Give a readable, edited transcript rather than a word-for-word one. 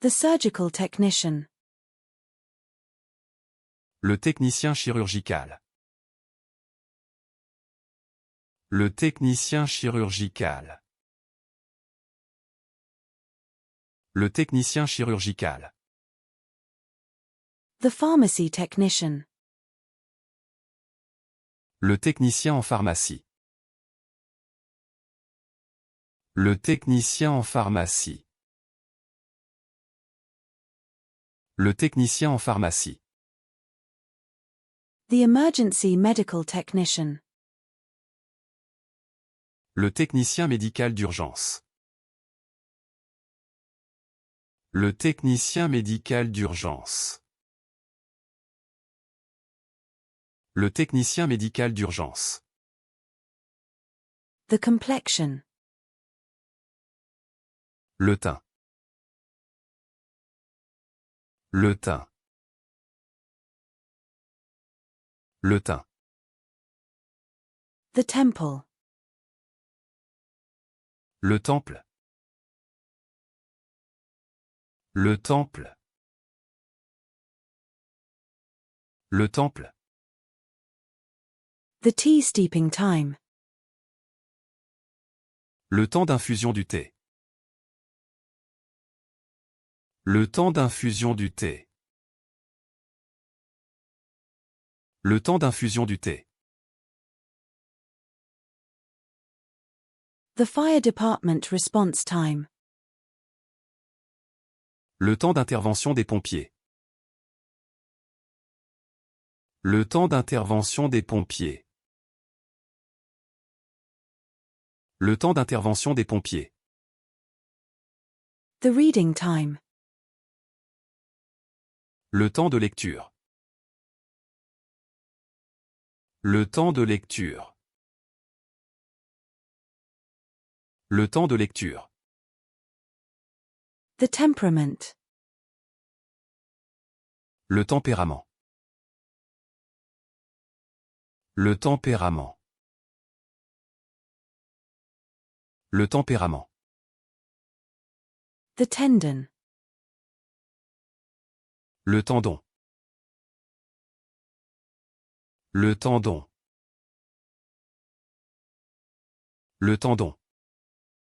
The surgical technician. Le technicien chirurgical. Le technicien chirurgical. Le technicien chirurgical. The pharmacy technician. Le technicien en pharmacie. Le technicien en pharmacie. Le technicien en pharmacie. The emergency medical technician. Le technicien médical d'urgence. Le technicien médical d'urgence. Le technicien médical d'urgence. The complexion. Le teint. Le teint. Le teint. The temple. Le temple. Le temple. Le temple. The tea steeping time. Le temps d'infusion du thé. Le temps d'infusion du thé. Le temps d'infusion du thé. The fire department response time. Le temps d'intervention des pompiers. Le temps d'intervention des pompiers. Le temps d'intervention des pompiers. The reading time. Le temps de lecture. Le temps de lecture. Le temps de lecture. The temperament. Le tempérament. Le tempérament. Le tempérament. The tendon. Le tendon. Le tendon. Le tendon.